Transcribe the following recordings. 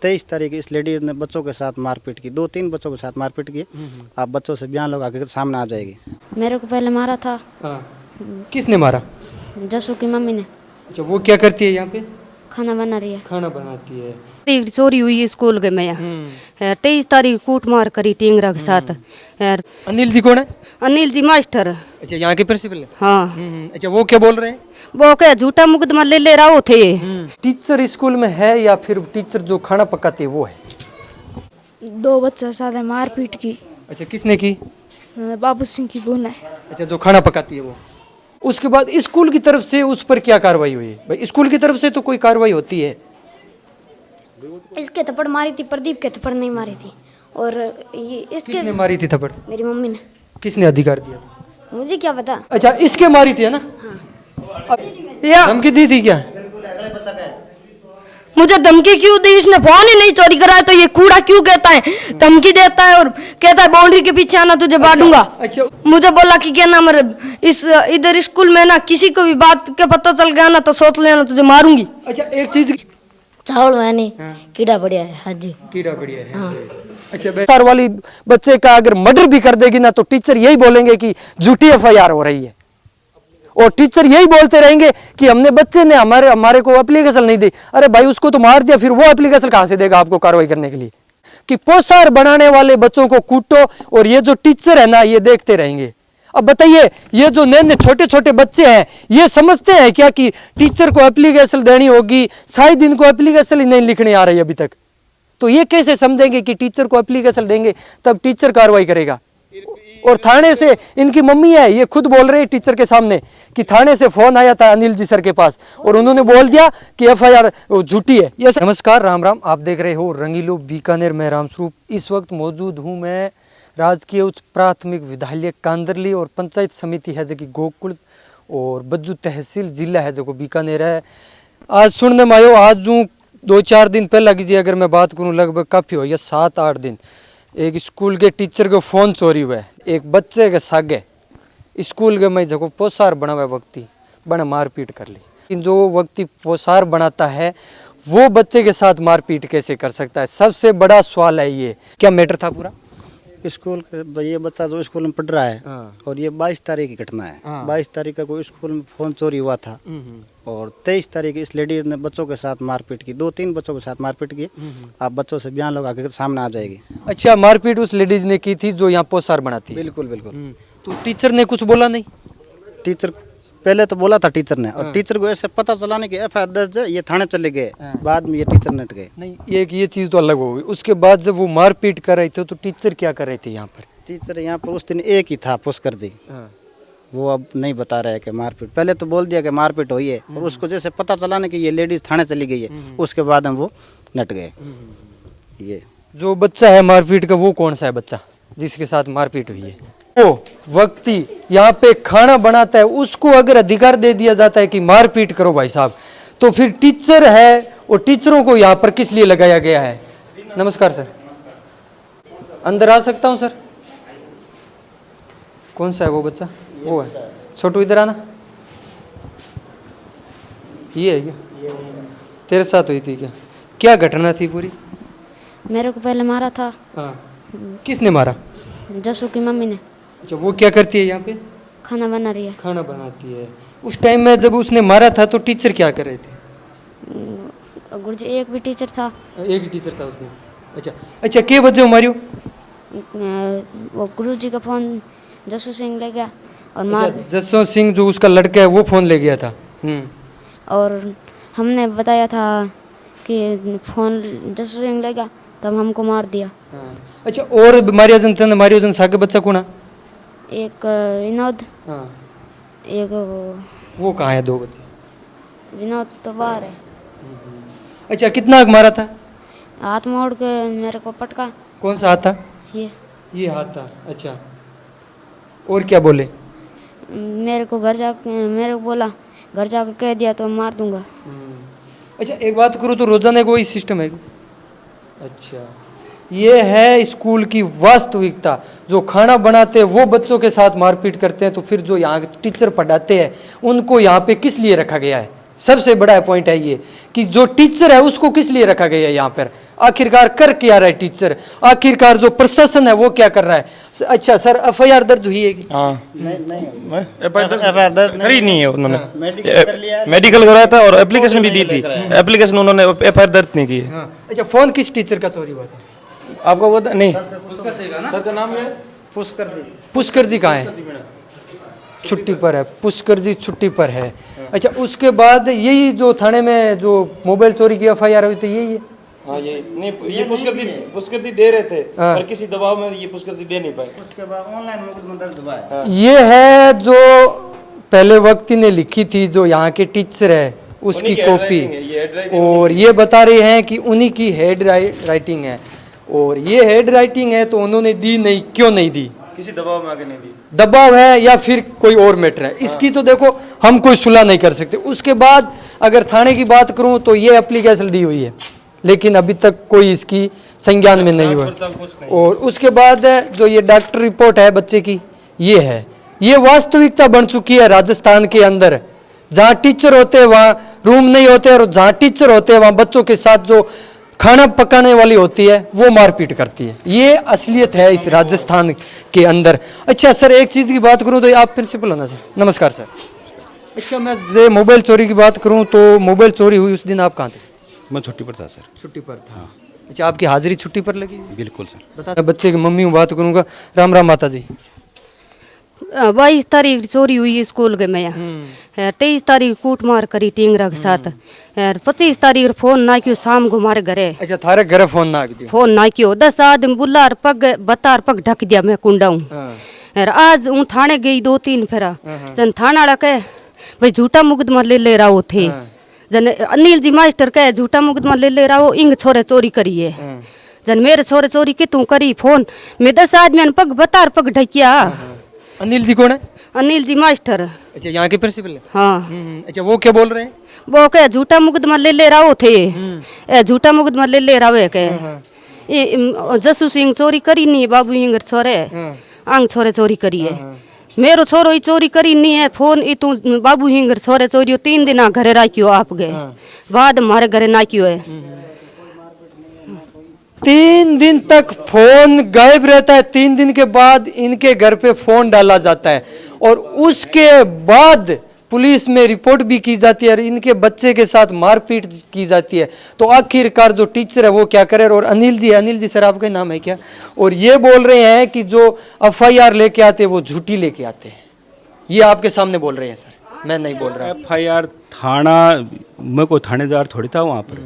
23 तारीख इस लेडीज ने बच्चों के साथ मारपीट की, 2-3 बच्चों के साथ मारपीट की। आप बच्चों से बयान लोग आगे सामने आ जाएगी। मेरे को पहले मारा था। हाँ। किसने मारा? जसू की मम्मी ने। अच्छा, वो क्या करती है यहाँ पे? खाना बना रही है। खाना बनाती है। तारीख चोरी हुई स्कूल के में 23 तारीख कूट मार करी टिंगरा के साथ। अनिल जी कौन है? अनिल जी मास्टर। अच्छा, यहाँ के प्रिंसिपल है। हाँ, अच्छा, वो क्या बोल रहे हैं? वो क्या झूठा मुकदमा ले रहा थे। टीचर स्कूल में है या फिर टीचर जो खाना पकाती है वो है? 2 बच्चा साथ मारपीट की। अच्छा, किसने की? बाबू सिंह की बहन है। अच्छा, जो खाना पकाती है वो। उसके बाद स्कूल की तरफ से उस पर क्या कार्रवाई हुई? भाई स्कूल की तरफ से तो कोई कार्रवाई होती है। इसके थप्पड़ मारी थी, प्रदीप के थप्पड़ नहीं मारी थी। और ये इसके किसने मारी थी थप्पड़? मेरी मम्मी ने। किसने अधिकार दिया? मुझे क्या पता। अच्छा, इसके मारी थी है ना? धमकी दी थी क्या? मुझे धमकी क्यों दी? इसने फोन ही नहीं चोरी करा है तो ये कूड़ा क्यों कहता है? धमकी देता है और कहता है बाउंड्री के पीछे आना तुझे बांटूंगा। अच्छा, मुझे बोला कि क्या नाम इस इधर स्कूल में ना किसी को भी बात के पता चल गया ना तो सोच लेना तुझे मारूंगी। अच्छा, एक चीज चावल है नहीं, कीड़ा बढ़िया है। हाँ जी, कीड़ा बढ़िया है। अच्छा, बेकार वाली बच्चे का अगर मर्डर भी कर देगी ना तो टीचर यही बोलेंगे कि झूठी एफआईआर हो रही है, और टीचर यही बोलते रहेंगे कि हमने बच्चे ने हमारे को एप्लीकेशन नहीं दी। अरे भाई, उसको तो मार दिया, फिर वो एप्लीकेशन कहाँ से देगा आपको कार्रवाई करने के लिए? कि पोस्टर बनाने वाले बच्चों को कूटो और ये जो टीचर है ना ये देखते रहेंगे। अब बताइए, ये जो नन्हे छोटे छोटे बच्चे हैं ये समझते हैं क्या कि टीचर को एप्लीकेशन देनी होगी? शायद इनको एप्लीकेशन ही नहीं लिखने आ रही अभी तक, तो ये कैसे समझेंगे कि टीचर को एप्लीकेशन देंगे तब टीचर कार्रवाई करेगा? और थाने से इनकी मम्मी है, ये खुद बोल रही है टीचर के सामने कि थाने से फोन आया था अनिल जी सर के पास और उन्होंने बोल दिया कि एफआईआर झूठी है। ये नमस्कार, राम राम। आप देख रहे हो रंगीलो बीकानेर में रामस्वरूप। इस वक्त मौजूद हूँ मैं राजकीय उच्च प्राथमिक विद्यालय कांदरली और पंचायत समिति है जो कि गोकुल और बज्जू तहसील जिला है जो बीकानेर है। आज सुनने में आयो, आज जो 2-4 दिन पहले की अगर मैं बात करूँ लगभग काफ़ी हो या 7-8 दिन, एक स्कूल के टीचर को फोन चोरी हुआ है। एक बच्चे के सागे स्कूल के में जो पोसार बना हुआ व्यक्ति बना मारपीट कर ली। लेकिन जो व्यक्ति पोसार बनाता है वो बच्चे के साथ मारपीट कैसे कर सकता है? सबसे बड़ा सवाल है ये। क्या मैटर था पूरा? स्कूल के ये बच्चा जो स्कूल में पढ़ रहा है और ये 22 तारीख की घटना है। 22 तारीख का कोई स्कूल में फोन चोरी हुआ था और 23 तारीख इस लेडीज ने बच्चों के साथ मारपीट की, 2-3 बच्चों के साथ मारपीट की। आप बच्चों से बयान लोग आगे सामने आ जाएगी। अच्छा, मारपीट उस लेडीज ने की थी जो यहाँ पोसार बनाती है? बिल्कुल बिल्कुल। तो टीचर ने कुछ बोला नहीं? टीचर पहले तो बोला था टीचर ने, और टीचर को ऐसे पता चला नहीं कि एफआईआर दर्ज है, ये थाने चले गए। बाद में ये टीचर ने गए। नहीं, ये चीज़ तो अलग हो गई। उसके बाद जब वो मारपीट कर रहे थे तो टीचर क्या कर रहे थे यहाँ पर? टीचर यहाँ पर उस दिन एक ही था, पुष्कर जी। वो अब नहीं बता रहे कि मारपीट, पहले तो बोल दिया कि मारपीट हुई है, और उसको जैसे पता चला ना कि ये लेडीज थाने चली गई है, उसके बाद हम वो नट गए। ये जो बच्चा है मारपीट का, वो कौन सा है बच्चा जिसके साथ मारपीट हुई है? वो व्यक्ति यहाँ पे खाना बनाता है, उसको अगर अधिकार दे दिया जाता है कि मारपीट करो भाई साहब, तो फिर टीचर है और टीचरों को यहाँ पर किस लिए लगाया गया है? नमस्कार सर, अंदर आ सकता हूँ सर? कौन सा है वो बच्चा? वो है छोटू, इधर आना। ये है क्या? तेरे साथ हुई थी क्या? क्या घटना थी पूरी? मेरे को पहले मारा था। किसने मारा? जसू की मम्मी ने। अच्छा, वो क्या करती है यहाँ पे? खाना बना रही है। खाना बनाती है। उस टाइम में जब उसने मारा था तो टीचर क्या कर रहे थे? गुरुजी एक भी टीचर था। एक ही टीचर था उसने। अच्छा, के वजह मारियो? वो गुरुजी का फोन जसू सिंह ले गया और जसू सिंह जो उसका लड़का है वो फोन ले गया था। और हमने बताया था कि फोन जसू सिंह ले गया, तब हमको मार दिया। अच्छा, और मारियो जन सागे बच्चा कौन है? एक विनोद, एक वो कहाँ है? 2 बच्चे। विनोद तो बाहर है। अच्छा, कितना मारा था? हाथ मोड़ के मेरे को पटका। कौन सा हाथ था? ये हाथ था। अच्छा, और क्या बोले? मेरे को बोला घर जाकर कह दिया तो मार दूंगा। अच्छा, एक बात करो तो रोजाना कोई सिस्टम है? अच्छा, ये है स्कूल की वास्तविकता। जो खाना बनाते हैं वो बच्चों के साथ मारपीट करते हैं, तो फिर जो यहाँ टीचर पढ़ाते हैं उनको यहाँ पे किस लिए रखा गया है? सबसे बड़ा पॉइंट है ये कि जो टीचर है उसको किस लिए रखा गया है यहाँ पर, आखिरकार कर क्या रहा है टीचर, आखिरकार जो प्रशासन है वो क्या कर रहा है। अच्छा सर, एफआईआर दर्ज हुई है कि एफआईआर दर्ज करी नहीं है उन्होंने, मेडिकल कराया था और एप्लीकेशन भी दी थी, एप्लीकेशन उन्होंने एफआईआर दर्ज नहीं की है। हाँ। अच्छा, फोन किस टीचर का चोरी हुआ था आपको वो नहीं सर का नाम है पुष्कर जी कहाँ है, छुट्टी पर है, पुष्कर जी छुट्टी पर है। अच्छा, उसके बाद यही जो थाने में जो मोबाइल चोरी की एफआईआर हुई थी यही है। हाँ ये नहीं, ये पुष्कर जी दे रहे थे पर किसी दबाव में ये पुष्कर जी दे नहीं पाए। उसके बाद ऑनलाइन मुकदमा दर्ज हुआ है। ये है जो पहले व्यक्ति ने लिखी थी, जो यहाँ के टीचर है उसकी कॉपी, और ये बता रहे हैं कि उन्हीं की हेड राइटिंग है, और ये हेड राइटिंग है तो उन्होंने दी नहीं, क्यों नहीं दी, किसी दबाव में आगे नहीं दी, दबाव है या फिर कोई और मैटर है, इसकी तो देखो हम कोई सुलह नहीं कर सकते। उसके बाद अगर थाने की बात करूं तो ये एप्लीकेशन दी हुई है, लेकिन अभी तक कोई इसकी संज्ञान में नहीं हुआ। और उसके बाद जो ये डॉक्टर रिपोर्ट है बच्चे की, ये है, ये वास्तविकता बन चुकी है राजस्थान के अंदर। जहाँ टीचर होते हैं वहाँ रूम नहीं होते, और जहाँ टीचर होते हैं वहाँ बच्चों के साथ जो खाना पकाने वाली होती है वो मारपीट करती है। ये असलियत है इस राजस्थान के अंदर। अच्छा सर, एक चीज़ की बात करूँ तो आप प्रिंसिपल हो ना सर? नमस्कार सर। अच्छा, मैं जे मोबाइल चोरी की बात करूँ तो मोबाइल चोरी हुई उस दिन आप कहाँ थे? मैं छुट्टी पर था सर। छुट्टी पर था। हाँ। अच्छा, आपकी हाजिरी छुट्टी पर लगी? बिल्कुल सर। बता, बच्चे की मम्मी हूँ, बात करूँगा। राम राम माता जी। 22 तारीख चोरी हुई स्कूल के में, 23 तारीख कूट मार करी टिंगरा के साथ, 25 तारीख फोन ना क्यों शाम को हमारे घरे। अच्छा, थारे घरे फोन ना दियो? फोन ना क्यों, 10 आदमी बुल्लार पग बतार पग ढक दिया मैं कुंडा हूँ। आज हूँ थाने गई 2-3 फेरा, जन थाना वाला कहे भाई झूठा मुकदमा ले रहा हो थे, जन अनिल जी मास्टर कहे झूठा मुकदमा ले रहा हो, इंग छोरे चोरी करी है, जन मेरे छोरे चोरी की तू करी फोन में 10 आदमी पग बतार पग ढकिया। अनिल जी कौन है? अनिल जी मास्टर। अच्छा, यहाँ के प्रिंसिपल है? हाँ। अच्छा, वो क्या बोल रहे हैं? वो क्या झूठा मुकदमा ले रहा हो थे, झूठा मुकदमा ले रहा है के, जसू सिंह चोरी करी नहीं, बाबू हिंगर छोरे आंग छोरे चोरी करी है, मेरो छोरो ही चोरी करी नहीं है, फोन तू बाबू हिंगर छोरे चोरी 3 दिन घरे राखियो आप गए, बाद हमारे घरे ना क्यों है। 3 दिन तक फोन गायब रहता है, 3 दिन के बाद इनके घर पे फोन डाला जाता है, और उसके बाद पुलिस में रिपोर्ट भी की जाती है, और इनके बच्चे के साथ मारपीट की जाती है। तो आखिरकार जो टीचर है वो क्या करे। और अनिल जी सर, आपका नाम है क्या? और ये बोल रहे हैं कि जो एफआईआर लेके आते हैं वो झूठी लेके आते हैं, ये आपके सामने बोल रहे हैं सर, मैं नहीं बोल रहा। एफआईआर थाना, मैं कोई थानेदार थोड़ी था वहाँ पर,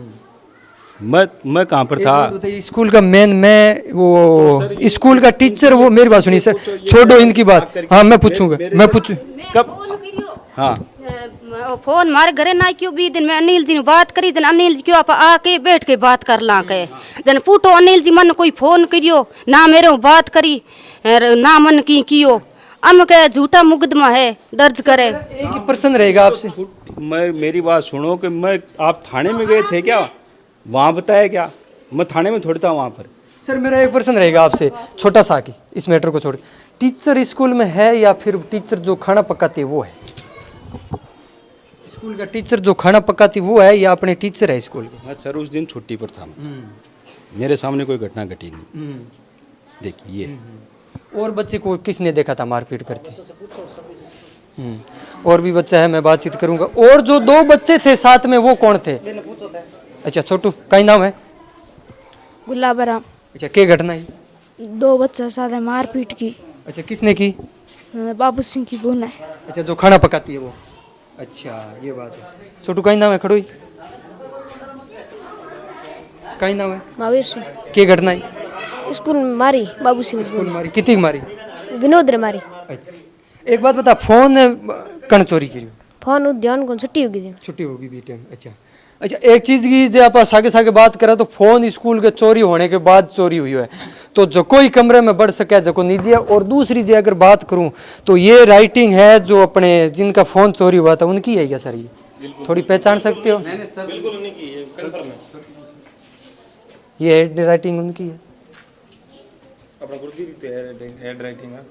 मैं कहाँ पर था? स्कूल का मेन, मैं वो स्कूल का टीचर, वो मेरी बात सुनिए सर, छोड़ो इनकी बात। हाँ, मैं पूछूंगा, मैं पूछूं कब? हाँ, फोन मारे घरे ना क्यों भी दिन में अनिल जी ने बात करी, जन अनिल जी क्यों आप आके बैठ के बात कर ला के, जन पूछो अनिल जी मन कोई फोन करियो ना, मेरे बात करी ना मन की कियो, हम के झूठा मुकदमा है दर्ज करे। एक ही प्रश्न रहेगा आपसे, मेरी बात सुनो कि मैं, आप थाने में गए थे क्या? वहाँ बताया क्या? मैं थाने में थोड़ी था वहाँ पर। सर, मेरा एक प्रश्न रहेगा आपसे, छोटा सा, कि इस मैटर को छोड़, टीचर स्कूल में है या फिर टीचर जो खाना पकाती है वो है? स्कूल का टीचर जो खाना पकाती वो है या अपने टीचर है स्कूल के? मैं सर उस दिन छुट्टी पर था, मेरे सामने कोई घटना घटी नहीं। देखिए, और बच्चे को किसने देखा था मारपीट करते? और भी बच्चा है, मैं बातचीत करूंगा। और जो 2 बच्चे थे साथ में वो कौन थे? अच्छा, छोटू का नाम है? गुलाबराम। अच्छा, क्या घटना है? 2 बच्चा साथ है मारपीट की। अच्छा, किसने की? बाबू सिंह की बहन है। अच्छा, जो खाना पकाती है वो। अच्छा, ये बात है। छोटू का नाम है? खड़ोई का नाम है? महावीर सिंह। क्या घटना है? स्कूल में मारी, बाबू सिंह स्कूल मारी, कितनी मारी? विनोद रे मारी। अच्छा, एक बात बता, फोन कण चोरी की? फोन ध्यान को छुट्टी होगी दिन, छुट्टी होगी भी टाइम। अच्छा अच्छा, एक चीज की जो आप सागे बात करें तो फोन स्कूल के चोरी होने के बाद चोरी हुई है, तो जो कोई कमरे में बढ़ सके, जो को निजी है। और दूसरी जो अगर बात करूं तो ये राइटिंग है जो अपने जिनका फोन चोरी हुआ था उनकी है क्या सर? ये थोड़ी पहचान सकते हो? बिल्कुल उन्हीं की है, कंफर्म है। ये हेड राइटिंग उनकी है, अपना गुरुजी हेड राइटिंग है,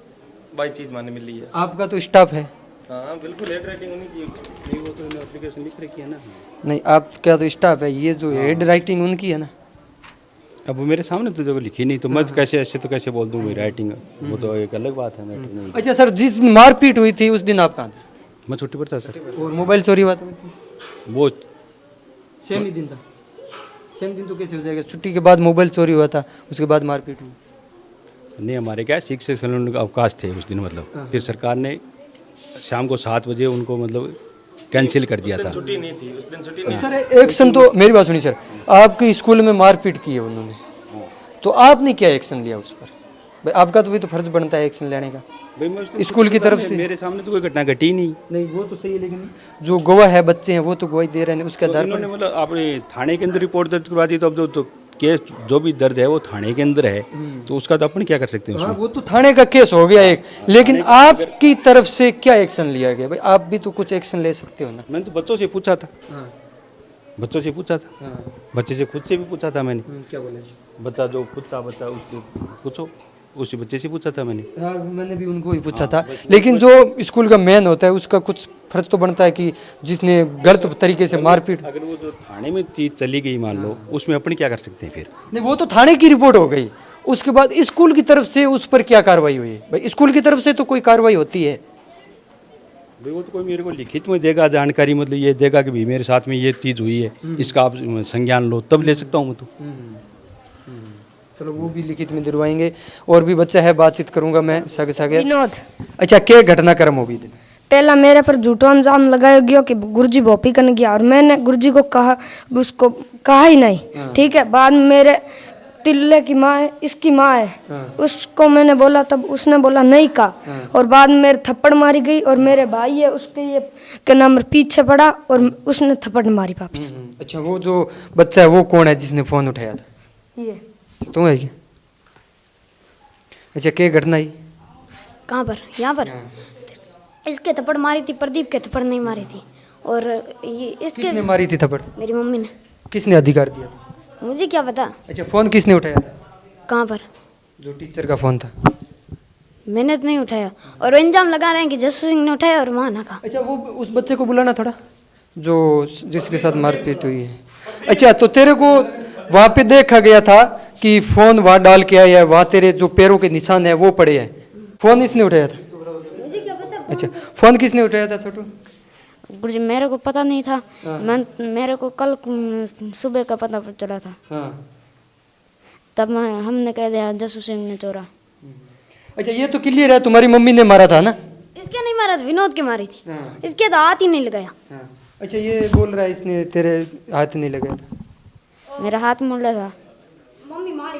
बाई चीज माने मिली है। आपका तो स्टाफ है, हाँ बिल्कुल हेड राइटिंग उन्हीं की। नहीं वो तो उन्होंने एप्लीकेशन लिख रखी है ना। नहीं आपका तो स्टाफ है, ये जो हेड राइटिंग उनकी है ना। अब वो मेरे सामने तो देखो लिखी नहीं, तो मैं कैसे ऐसे तो कैसे बोल दूँ मेरी राइटिंग, वो तो एक अलग बात है। मैटर नहीं। अच्छा सर, जिस दिन मारपीट हुई थी उस दिन आप कहाँ थे? मैं छुट्टी पर था सर। और मोबाइल चोरी हुआ था वो सेम ही दिन था? सेम दिन तो कैसे हो जाएगा? छुट्टी के बाद मोबाइल चोरी हुआ था, उसके बाद मारपीट हुई। नहीं, हमारे क्या 6 से का अवकाश थे उस दिन, मतलब फिर सरकार ने शाम को 7 बजे उनको मतलब कैंसिल कर दिया था। छुट्टी नहीं थी उस दिन, छुट्टी नहीं। सर एक्शन तो, मेरी बात सुनिए सर, आपके स्कूल में मारपीट की है उन्होंने, तो आपने क्या एक्शन लिया उस पर? भाई आपका तो भी तो फर्ज बनता है एक्शन लेने का भाई मैं उस दिन स्कूल की तरफ से। मेरे सामने तो कोई घटना घटी नहीं। नहीं वो तो सही है, लेकिन जो गवाह है बच्चे हैं वो तो गवाही दे रहे हैं, उसके आधार इन्होंने मतलब आपने थाने के अंदर रिपोर्ट दर्ज करवा दी, तो अब तो केस जो भी दर्ज है वो थाने के अंदर है, तो उसका तो अपन क्या कर सकते हैं हाँ, उसमें। वो तो थाने का केस हो गया एक, लेकिन आपकी तरफ से क्या एक्शन लिया गया? भाई आप भी तो कुछ एक्शन ले सकते हो ना। मैंने तो बच्चों से पूछा था, बच्चों से पूछा था, बच्चे से खुद से भी पूछा था मैंने। क्या बोले? बच्चा जो खुद था, बच्चा उसको पूछो, उसी बच्चे से पूछा था मैंने। हाँ मैंने भी उनको ही पूछा था, लेकिन जो स्कूल का मेन होता है उसका कुछ फर्ज तो बनता है कि जिसने गलत तरीके से मारपीट। अगर वो जो थाने में चीज चली गई मान लो, उसमें अपन क्या कर सकते हैं फिर? नहीं वो तो थाने की रिपोर्ट हो गई, उसके बाद स्कूल की तरफ से उस पर क्या कार्रवाई हुई? भाई स्कूल की तरफ से तो कोई कार्रवाई होती है? भाई वो तो कोई मेरे को लिखित में देगा जानकारी, मतलब ये देगा कि भाई मेरे साथ में ये चीज़ हुई है, इसका आप संज्ञान लो, तब ले सकता हूँ मैं तो। चलो वो भी लिखित में दिलवाएंगे। और भी बच्चा है, बातचीत करूंगा मैं सगे सगे। विनोद, अच्छा क्या घटनाक्रम हो भी दिन? पहला मेरे पर झूठा इल्जाम लगाया गया कि गुरुजी भोपी करने गया, और मैंने गुरुजी को कहा, उसको कहा ही नहीं। ठीक है, बाद में मेरे टिल्ले की माँ है, इसकी माँ है, उसको मैंने बोला, तब उसने बोला नहीं कहा, और बाद में मेरे थप्पड़ मारी गई, और मेरे भाई है उसके ये के नंबर पीछे पड़ा और उसने थप्पड़ मारी वापस। अच्छा वो जो बच्चा है वो कौन है जिसने फोन उठाया था? ये तुम है क्या? अच्छा क्या घटना है? कहाँ पर? यहाँ पर इसके थप्पड़ मारी थी, प्रदीप के थप्पड़ नहीं मारी थी। और ये इसके किसने मारी थी थप्पड़? मेरी मम्मी ने। किसने अधिकार दिया था? मुझे क्या पता। अच्छा फोन किसने उठाया था? कहाँ पर? जो टीचर का फोन था। मैंने तो नहीं उठाया, और वो इल्जाम लगा रहे हैं कि जसू सिंह ने उठाया और वहाँ ना कहा। अच्छा वो उस बच्चे को बुलाना थोड़ा, जो जिसके साथ मारपीट हुई है। अच्छा तो तेरे को वहाँ पे देखा गया था कि फोन वहाँ डाल के आया है, वहाँ तेरे जो पैरों के निशान है वो पड़े हैं, फोन इसने उठाया था? मुझे क्या पता। अच्छा फोन किसने उठाया था छोटू? गुरुजी मेरे को पता नहीं था, मेरे को कल सुबह का पता चला था। हाँ। तब हमने कह दिया जसू सिंह ने चोरा। अच्छा ये तो क्लियर है तुम्हारी मम्मी ने मारा था ना? इसके नहीं मारा था, विनोद के मारी थी। इसके तो हाथ ही नहीं लगाया। अच्छा ये बोल रहा है इसने तेरे हाथ नहीं लगाया था? मेरा हाथ मुड़ा था। मम्मी मारी,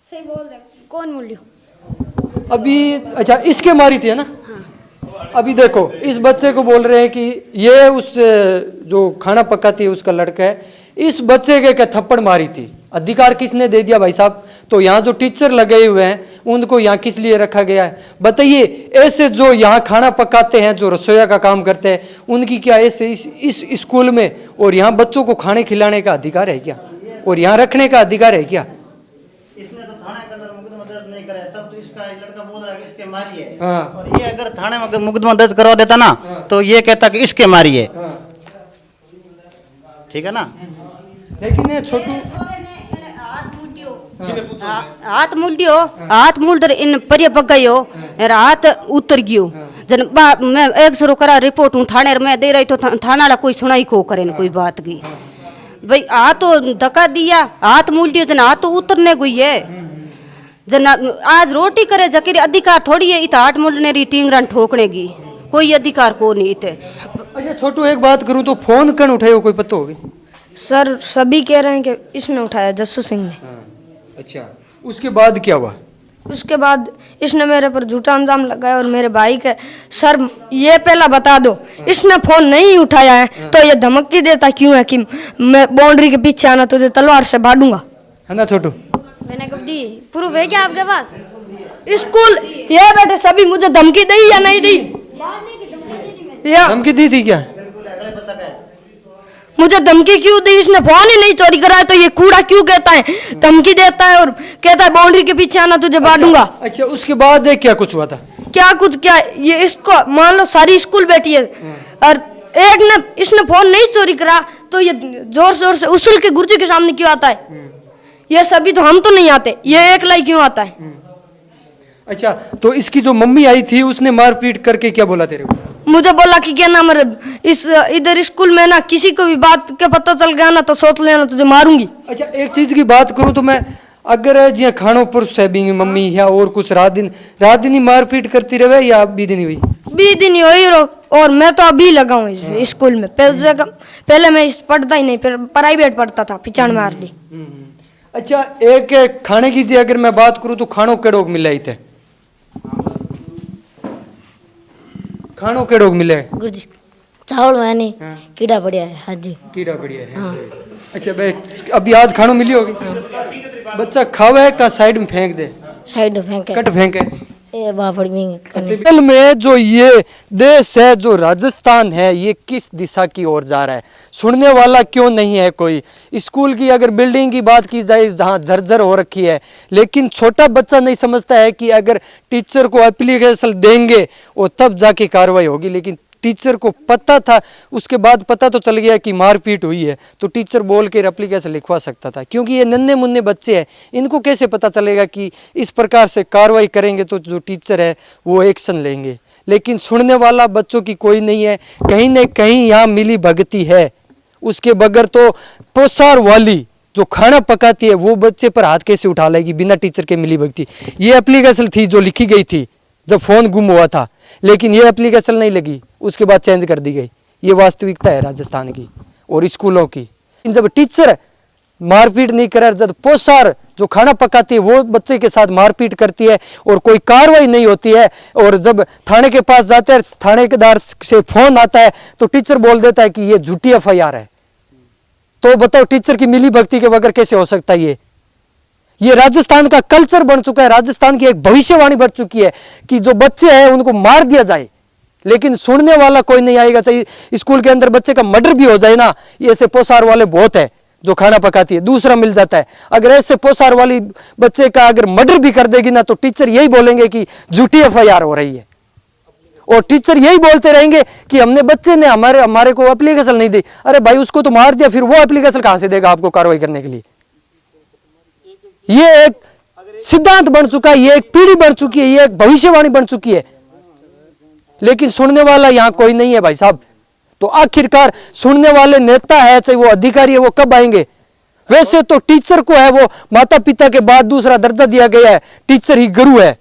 सही बोल रहे। कौन मुड़ियो? अभी अच्छा इसके मारी थी है ना? अभी देखो इस बच्चे को बोल रहे हैं कि ये उस जो खाना पकाती है उसका लड़का है, इस बच्चे के थप्पड़ मारी थी। अधिकार किसने दे दिया भाई साहब? तो यहाँ जो टीचर लगे हुए हैं उनको यहाँ किस लिए रखा गया है बताइए? ऐसे जो यहाँ खाना पकाते हैं, जो रसोईया का काम करते हैं, उनकी क्या ऐसे इस स्कूल में और यहाँ बच्चों को खाने खिलाने का अधिकार है क्या? और यहाँ रखने का अधिकार है क्या? इसने तो थाने के अंदर मुकदमा दर्ज नहीं कराया, तब तो इसका लड़का बोल रहा है कि इसके मारी है। हाँ। और ये अगर थाने में मुकदमा दर्ज करवा देता ना, तो ये कहता कि इसके मारी है। ठीक है ना? लेकिन ये छोटू हाथ मुड़ियो, हाथ मुड़ इन परिय पगयो, हाथ उतर गयो। जन मैं 100 करा रिपोर्ट हूँ थाने में दे रही, तो थाना वाला कोई सुनाई को करे न कोई बात की। भाई हाथ तो धक्का दिया, हाथ मुड़ियो, जन हाथ तो उतरने गई है। जन आज रोटी करे जकेरी अधिकार थोड़ी है इत हाथ मुड़ने री टींगरन ठोकने की, कोई अधिकार को नहीं इते। अच्छा छोटू एक बात करूं तो फोन कौन उठाए कोई पता होगी? सर सभी कह रहे हैं कि इसने उठाया, जस्सू सिंह ने। अच्छा उसके बाद क्या हुआ? उसके बाद इसने मेरे पर झूठा इल्जाम लगाया और मेरे भाई के सर ये पहला बता दो, इसने फोन नहीं उठाया है तो ये धमकी देता क्यों है कि मैं बाउंड्री के पीछे आना तुझे तलवार से बांधूंगा, है ना छोटू? मैंने कब दी? प्रूफ है क्या आपके पास? स्कूल ये बेटे सभी मुझे धमकी दी या नहीं दी? या धमकी दी थी क्या? मुझे धमकी क्यों दी? इसने फोन ही नहीं चोरी कराया तो ये कूड़ा क्यों कहता है, धमकी देता है और कहता है बाउंड्री के पीछे आना तुझे बांधूंगा। अच्छा उसके बाद क्या कुछ हुआ था? क्या कुछ क्या ये इसको मान लो सारी स्कूल बैठी है और एक ने इसने फोन नहीं चोरी करा तो ये जोर जोर से उछल के गुरुजी के सामने क्यों आता है? ये सभी तो हम तो नहीं आते, ये एक लाई क्यों आता है? अच्छा, तो इसकी जो मम्मी आई थी उसने मारपीट करके क्या बोला तेरे को? मुझे बोला कि क्या नाम है इस इधर स्कूल में ना किसी को भी बात का पता चल गया ना तो सोच लेना तुझे मारूंगी। अच्छा, एक चीज की बात करूं तो मैं अगर जी खानों पर सहबी मम्मी या और कुछ रात दिन ही मारपीट करती रहे या बी दिन हुई? बी दिन ही हुई और मैं तो अभी लगा हूँ स्कूल में। पहले मैं पढ़ता ही नहीं, फिर प्राइवेट पढ़ता था 95 मार ली। अच्छा, एक खाने की जी अगर मैं बात करूं तो खानों केड़ोग मिले थे? खानों केड़ोग मिले? गुरुजी चावल मैंने कीड़ा बढ़िया है। हाँ जी, कीड़ा बढ़िया है। हाँ। अच्छा भाई, अभी आज खानों मिली होगी? बच्चा खावे का साइड में फेंक दे? साइड में फेंके, कट फेंके। ये बाफड़ी में असल में जो ये देश है, जो राजस्थान है, ये किस दिशा की ओर जा रहा है? सुनने वाला क्यों नहीं है कोई? स्कूल की अगर बिल्डिंग की बात की जाए जहाँ जर्जर हो रखी है, लेकिन छोटा बच्चा नहीं समझता है कि अगर टीचर को एप्लीकेशन देंगे और तब जाके कार्रवाई होगी। लेकिन टीचर को पता था, उसके बाद पता तो चल गया कि मारपीट हुई है, तो टीचर बोल के एप्लीकेशन लिखवा सकता था। क्योंकि ये नन्हे मुन्ने बच्चे हैं, इनको कैसे पता चलेगा कि इस प्रकार से कार्रवाई करेंगे तो जो टीचर है वो एक्शन लेंगे। लेकिन सुनने वाला बच्चों की कोई नहीं है। कहीं न कहीं यहाँ मिली भगती है, उसके बगैर तो पोसार वाली जो खाना पकाती है वो बच्चे पर हाथ कैसे उठा लेगी बिना टीचर के मिली भगती? ये एप्लीकेशन थी जो लिखी गई थी जब फोन गुम हुआ था, लेकिन ये एप्लीकेशन नहीं लगी, उसके बाद चेंज कर दी गई। ये वास्तविकता है राजस्थान की और स्कूलों की। जब टीचर मारपीट नहीं करे, जब पोसार जो खाना पकाती है वो बच्चे के साथ मारपीट करती है और कोई कार्रवाई नहीं होती है, और जब थाने के पास जाते हैं, थानेदार से फोन आता है तो टीचर बोल देता है कि ये झूठी FIR है, तो बताओ टीचर की मिली भगती के बगैर कैसे हो सकता है? ये राजस्थान का कल्चर बन चुका है, राजस्थान की एक भविष्यवाणी बन चुकी है कि जो बच्चे हैं उनको मार दिया जाए, लेकिन सुनने वाला कोई नहीं आएगा। चाहिए स्कूल के अंदर बच्चे का मर्डर भी हो जाए ना, ये ऐसे पोसार वाले बहुत है जो खाना पकाती है, दूसरा मिल जाता है। अगर ऐसे पोसार वाली बच्चे का अगर मर्डर भी कर देगी ना, तो टीचर यही बोलेंगे कि झूठी FIR हो रही है, और टीचर यही बोलते रहेंगे कि हमने बच्चे ने हमारे को एप्लीकेशन नहीं दी। अरे भाई, उसको तो मार दिया, फिर वो एप्लीकेशन कहां से देगा आपको कार्रवाई करने के लिए? ये एक सिद्धांत बन चुका है, ये एक पीढ़ी बन चुकी है, ये एक भविष्यवाणी बन चुकी है, लेकिन सुनने वाला यहाँ कोई नहीं है भाई साहब। तो आखिरकार सुनने वाले नेता है चाहे वो अधिकारी है, वो कब आएंगे? वैसे तो टीचर को है वो माता पिता के बाद दूसरा दर्जा दिया गया है, टीचर ही गुरु है,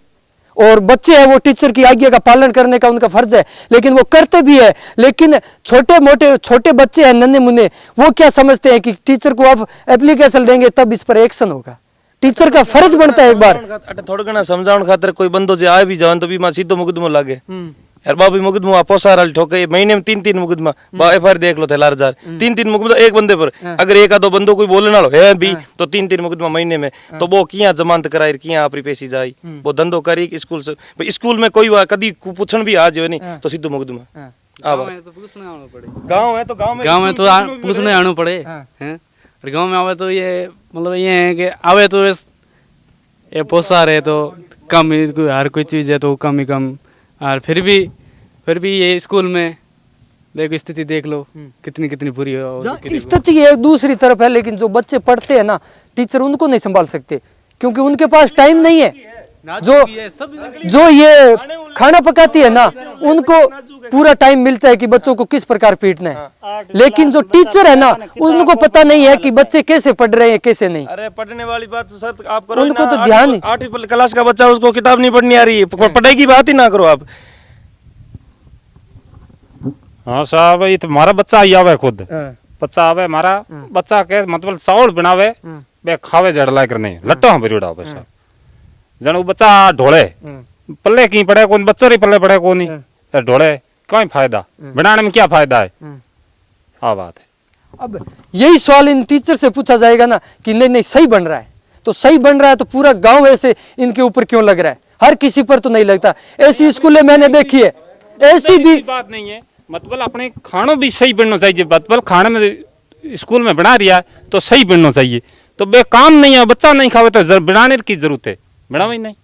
और बच्चे हैं वो टीचर की आज्ञा का पालन करने का उनका फर्ज है, लेकिन वो करते भी है। लेकिन छोटे बच्चे हैं नन्हे मुन्ने, वो क्या समझते हैं कि टीचर को आप एप्लीकेशन देंगे तब इस पर एक्शन होगा? टीचर का फर्ज बनता है एक बार थोड़ा घना समझाउन खातर कोई बंदो जे आए भी जावन तो भी मां सीधो मुकदमो लागे। यार बाबू मुकदमा पोसार वाली ठोके, महीने में 3 मुकदमा FIR देख लो थे लार जार 3 मुकदमा एक बंदे पर। अगर एक आधो बंदो कोई बोलने वालो है भी तो 3 मुकदमा महीने में, तो वो किया जमानत कराई, किया आपरी पैसी जाई, वो धंधो करी स्कूल से। स्कूल में कोई कदी पूछण भी आ जाए नहीं तो सीधो मुकदमा। गांव है तो पूछने आना पड़े, और गांव में आवे तो ये मतलब ये है कि आवे तो ये पोसार है तो कम ही, हर कोई चीज़ है तो कम ही कम। और फिर भी ये स्कूल में देखो स्थिति देख लो कितनी बुरी है। स्थिति एक दूसरी तरफ है, लेकिन जो बच्चे पढ़ते हैं ना, टीचर उनको नहीं संभाल सकते क्योंकि उनके पास टाइम नहीं है। जो ये खाना पकाती है ना, उनको पूरा टाइम मिलता है कि बच्चों को किस प्रकार पीटना है, लेकिन जो टीचर है ना, उनको पता नहीं है कि बच्चे कैसे पढ़ रहे हैं कैसे नहीं। अरे पढ़ने वाली बात तो सर आप करो, उनको तो ध्यान नहीं। 8वीं क्लास का बच्चा, उसको किताब नहीं पढ़नी आ रही है, पढ़ाई की बात ही ना करो आप। हाँ साहब, ये तो हमारा बच्चा ही आवे खुद, बच्चा आवे हमारा बच्चा के मतलब चावल बनावे बे खावे जड़ लायक नहीं लट्टो हम परिड़ा बस जन वो बच्चा ढोले पल्ले की पड़े कौन बच्चों री पल्ले पड़े कौन नहीं ढोले कोई फायदा बनाने में क्या फायदा है? हाँ बात है। अब यही सवाल इन टीचर से पूछा जाएगा ना कि नहीं सही बन रहा है, तो सही बन रहा है तो पूरा गांव ऐसे इनके ऊपर क्यों लग रहा है? हर किसी पर तो नहीं लगता। ऐसी स्कूलें मैंने देखी है, ऐसी भी बात नहीं है। मतलब अपने खानों भी सही बनना चाहिए, मतलब खाने में स्कूल में बना दिया तो सही बनना चाहिए, तो बेकाम नहीं है, बच्चा नहीं खावे तो बनाने की जरूरत है, बनावे ही नहीं।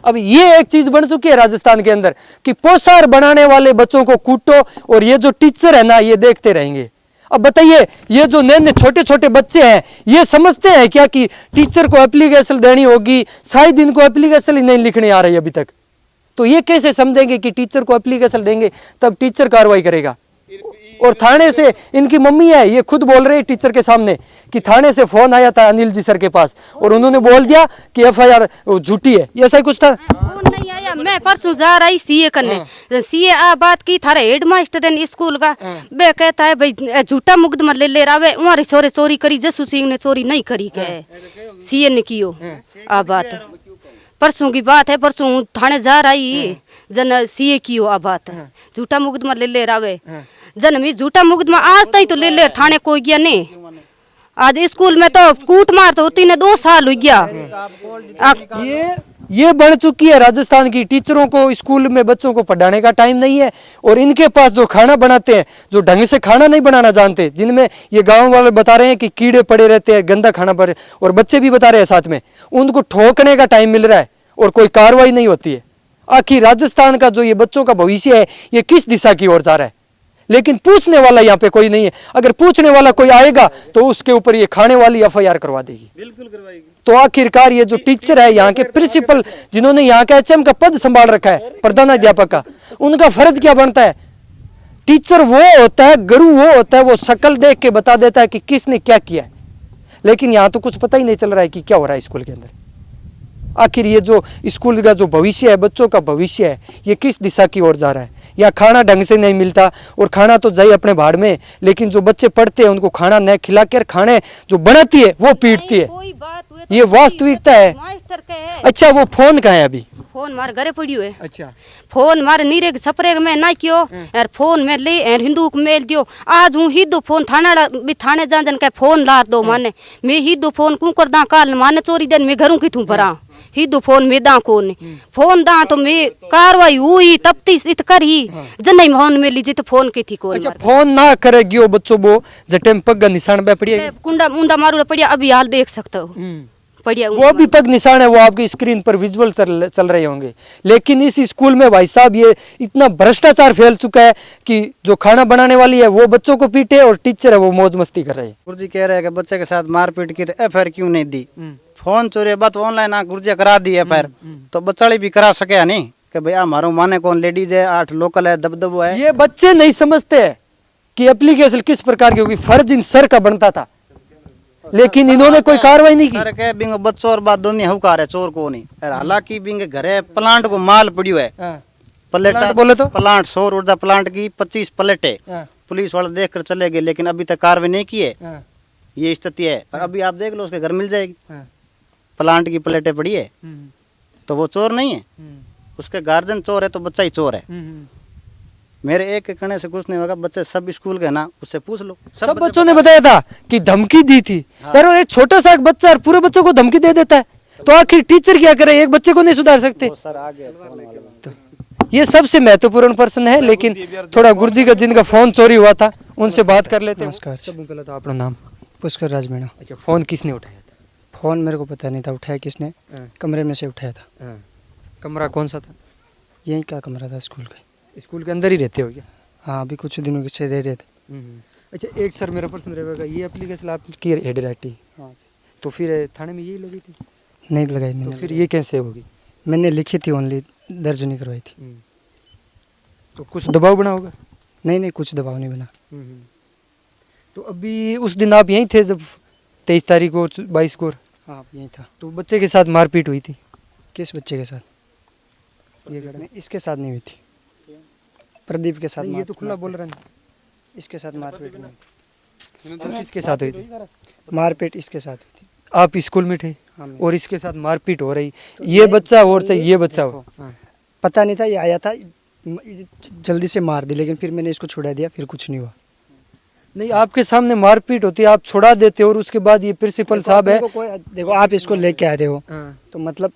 अब ये एक चीज बन चुकी है राजस्थान के अंदर कि पोशार बनाने वाले बच्चों को कूटो और ये जो टीचर है ना ये देखते रहेंगे। अब बताइए ये जो नए नए छोटे छोटे बच्चे हैं ये समझते हैं क्या कि टीचर को एप्लीकेशन देनी होगी, शायद इनको एप्लीकेशन ही नहीं लिखने आ रही अभी तक। तो ये कैसे समझेंगे कि टीचर को एप्लीकेशन देंगे तब टीचर कार्रवाई करेगा। और थाने से इनकी मम्मी है ये खुद बोल रही है टीचर के सामने कि थाने से फोन आया था अनिल जी सर के पास और उन्होंने बोल दिया कि एफआईआर झूठी है, ऐसा ही कुछ था। फोन नहीं आया, मैं परसों जा रही सीए करने, सीए आ बात की थारे हेड मास्टर है स्कूल का, वे कहता है भाई झूठा मुकदमा ले रहा है, वहां छोरे चोरी करी, जसू सिंह ने चोरी नहीं करी के सीए ने कियो। आ बात परसों की बात है, परसों थाने जा रही जन सीए कियो। आ बात झूठा मुकदमा ले रहा है जन में झूठा मुकदमा आज तक तो ले थाने कोई गया नहीं। आज स्कूल में तो कूट मार तो होती ने 2 साल हो गया। ये बढ़ चुकी है राजस्थान की। टीचरों को स्कूल में बच्चों को पढ़ाने का टाइम नहीं है और इनके पास जो खाना बनाते हैं जो ढंग से खाना नहीं बनाना जानते, जिनमें ये गांव वाले बता रहे हैं कि कीड़े पड़े रहते हैं, गंदा खाना पड़े, और बच्चे भी बता रहे हैं साथ में, उनको ठोकने का टाइम मिल रहा है और कोई कार्रवाई नहीं होती है। आखिर राजस्थान का जो ये बच्चों का भविष्य है ये किस दिशा की ओर जा रहा है? लेकिन पूछने वाला यहाँ पे कोई नहीं है। अगर पूछने वाला कोई आएगा तो उसके ऊपर ये खाने वाली एफआईआर करवा देगी। बिल्कुल करवाएगी। तो आखिरकार ये जो टीचर है यहाँ के प्रिंसिपल जिन्होंने यहाँ का एचएम का पद संभाल रखा है प्रधानाध्यापक का, उनका फर्ज क्या बनता है? टीचर वो होता है, गुरु वो होता है, वो शक्ल देख के बता देता है कि किसने क्या किया है। लेकिन यहाँ तो कुछ पता ही नहीं चल रहा है कि क्या हो रहा है स्कूल के अंदर। आखिर ये जो स्कूल का जो भविष्य है, बच्चों का भविष्य है, ये किस दिशा की ओर जा रहा है? या खाना ढंग से नहीं मिलता और खाना तो जाए अपने भाड़ में, लेकिन जो बच्चे पढ़ते हैं उनको खाना न खिला कर खाने जो बनाती है वो पीटती है। ये वास्तविकता है। अच्छा वो फोन कहाँ है अभी? फोन मारे घरे पड़ी है। अच्छा फोन मारे नीरे सपरे में ना क्यों यार फोन में ले यार हिंदू को मेल दियो। आज हूँ हिंदू फोन थाने जान जन के फोन लार दो माने मैं हिंदू फोन कू कर दा काल माने चोरी दिन में घरों की थू भरा हिंदू फोन में दा कोन फोन दा तो मैं कार्रवाई हुई तफ्तीश इत करी जन फोन में लीजिए तो फोन की थी कोन। अच्छा फोन ना करेगी वो बच्चों वो जटे पग का निशान पे पड़ी कुंडा मुंडा मारू पड़िया अभी हाल देख सकते हो पड़िया वो भी पग निशान है, वो आपकी स्क्रीन पर विजुअल चल रहे होंगे। लेकिन इस स्कूल में भाई साहब ये इतना भ्रष्टाचार फैल चुका है कि जो खाना बनाने वाली है वो बच्चों को पीटे और टीचर है वो मौज मस्ती कर रहे हैं। गुरुजी कह रहे हैं कि बच्चे के साथ मारपीट की तो एफआईआर क्यों नहीं दी? फोन चोरी बात ऑनलाइन गुरुजी करा दी एफआईआर, तो बच्चा भी करा सके नहीं कि भैया हमारो माने कौन लेडीज है 8 लोकल है दबदबो है। ये बच्चे नहीं समझते है कि एप्लीकेशन किस प्रकार की होगी, फर्ज इन सर का बनता था लेकिन इन्होंने कोई कार्रवाई नहीं की। सर के बिंग बच्चों और बात दोनों हुकार है चोर को नहीं। हालांकि बिंग घरे प्लांट को माल पड़ियो है प्लेट बोले तो प्लांट सौर ऊर्जा प्लांट की 25 प्लेटें पुलिस वाले देख कर चले गए लेकिन अभी तक कार्रवाई नहीं की है। ये स्थिति है। और अभी आप देख लो उसके घर मिल जाएगी प्लांट की प्लेटें पड़ी है तो वो चोर नहीं है, उसके गार्जियन चोर है तो बच्चा ही चोर है। मेरे एक कहने से कुछ नहीं होगा, बच्चे सब स्कूल के ना उससे पूछ लो। सब बच्चों ने बताया था कि धमकी दी थी। यार एक छोटा सा एक बच्चा और पूरे बच्चों को धमकी दे देता है तो आखिर टीचर क्या करे? एक बच्चे को नहीं सुधार सकते। सर आगे तो ये सबसे महत्वपूर्ण प्रश्न है। लेकिन थोड़ा गुरुजी का जिनका फोन चोरी हुआ था उनसे बात कर लेते हैं। नमस्कार। सबसे पहले तो अपना नाम? पुष्कर राज मीणा। अच्छा फोन किसने उठाया था? फोन मेरे को पता नहीं था उठाया किसने, कमरे में से उठाया था। कमरा कौन सा था? यही का कमरा था स्कूल का। स्कूल के अंदर ही रहते हो क्या? हाँ अभी कुछ दिनों से रह रहे थे। अच्छा एक सर मेरा प्रश्न रहेगा, ये एप्लीकेशन आपकी हेड राइटिंग तो फिर थाने में यही लगी थी? नहीं लगाई तो मैंने। फिर ये कैसे होगी? मैंने लिखी थी ओनली, दर्ज नहीं करवाई थी। तो कुछ दबाव बना होगा? नहीं कुछ दबाव नहीं बना। तो अभी उस दिन आप यहीं थे जब 23 तारीख को 22 को? हाँ यही था। तो बच्चे के साथ मारपीट हुई थी? किस बच्चे के साथ? ये इसके साथ नहीं हुई थी, प्रदीप के साथ। ये तो खुला बोल रहा है। इसके साथ मारपीट हुई। तो किसके साथ हुई थी मारपीट? इसके साथ हुई थी। आप स्कूल में थे और इसके साथ मारपीट हो रही, ये बच्चा और चाहिए ये बच्चा हो? पता नहीं था, ये आया था जल्दी से मार दी लेकिन फिर मैंने इसको छुड़ा दिया, फिर कुछ नहीं हुआ। नहीं आपके सामने मारपीट होती है आप छुड़ा देते और उसके बाद ये प्रिंसिपल साहब है। देखो आप इसको लेके आ रहे हो तो मतलब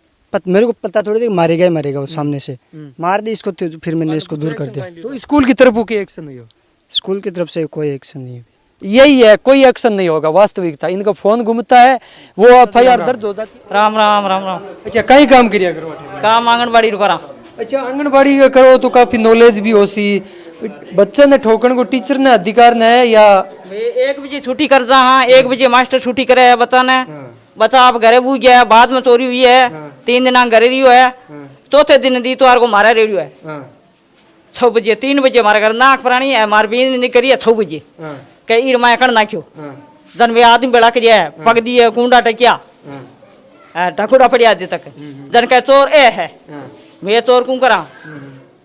मेरे को पता थोड़ी थी मारेगा वो सामने से मार दी इसको, तो फिर मैंने इसको दूर कर दिया। तो स्कूल की तरफ कोई एक्शन नहीं हो? स्कूल की तरफ से कोई एक्शन नहीं है। यही है, कोई एक्शन नहीं होगा। वास्तविकता इनका फोन घूमता है, वो एफआईआर दर्ज हो जाती है। राम राम राम राम। अच्छा, कहीं काम करिया करो? काम आंगनबाड़ी करा। अच्छा, आंगनबाड़ी का करो तो काफी नॉलेज भी हो सी। बच्चे ने ठोकन को टीचर ने अधिकार न है या 1 बजे छुट्टी कर जा। हाँ, 1 बजे मास्टर छुट्टी करे है बच्चा ने। बच्चा आप घरे बूझ गया, बाद में चोरी हुई है। 3 दिन घरे रियो है, चौथे दिन दी तो को मारा रेडियो है। 6 बजे 3 बजे मारा घर नाक प्राणी है, मार भी नहीं करी है। 6 बजे कई माया कर नाख्यो जन वे आदमी बेड़ा कर पग दिए कुंडा टकिया ढकुड़ा पड़िया दे तक जन कह चोर ए है। मैं चोर कू करा?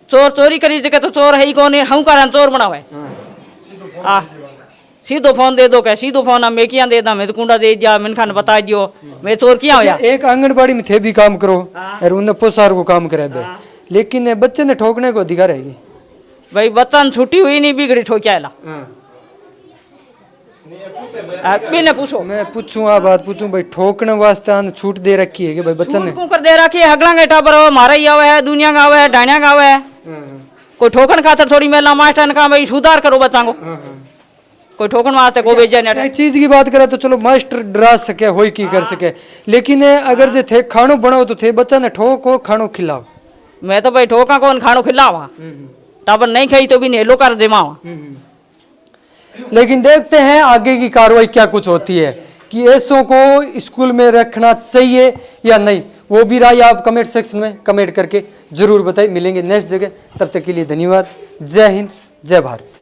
चोर चोरी करी जगह तो चोर है ही कौन, हम करा चोर बनावे। सीधो फोन दे दो, कह सीधो फोन मैं किया दे दा, मैं तो कुंडा दे दिया, मिनखा ने बता दियो मैं चोर किया होया। एक आंगनबाड़ी में थे भी काम करो और उन्हें पोसार को काम करे बे, लेकिन बच्चे ने ठोकने को अधिकार है भाई। बच्चा छुट्टी हुई नहीं बिगड़ी ठोकिया ला। मैंने पूछो, मैं पूछूं आ बात पूछूं भाई, ठोकने वास्ते छूट दे रखी है कि भाई बच्चा ने कर दे रखी है? हगला के टाबर मारा ही आवे है, दुनिया का आवे है, डाणिया का आवे है। कोई ठोकन खातर थोड़ी मेला मास्टर ने कहा भाई सुधार करो बच्चा को। कोई ठोकन वास्ते को भेजा नहीं। एक चीज की बात करे तो चलो मास्टर डरा सके होई की कर सके, लेकिन अगर जे थे खानो बनाओ तो थे बच्चा ने ठोको खानो खिलाओ। मैं तो भाई ठोका कौन खानो खिलावा, टाबर नहीं खाई तो भी नेलो कर दे मावा। लेकिन देखते हैं आगे की कार्रवाई क्या कुछ होती है, कि ऐसों को स्कूल में रखना चाहिए या नहीं। वो भी राय आप कमेंट सेक्शन में कमेंट करके जरूर बताइए। मिलेंगे नेक्स्ट जगह, तब तक के लिए धन्यवाद। जय हिंद, जय भारत।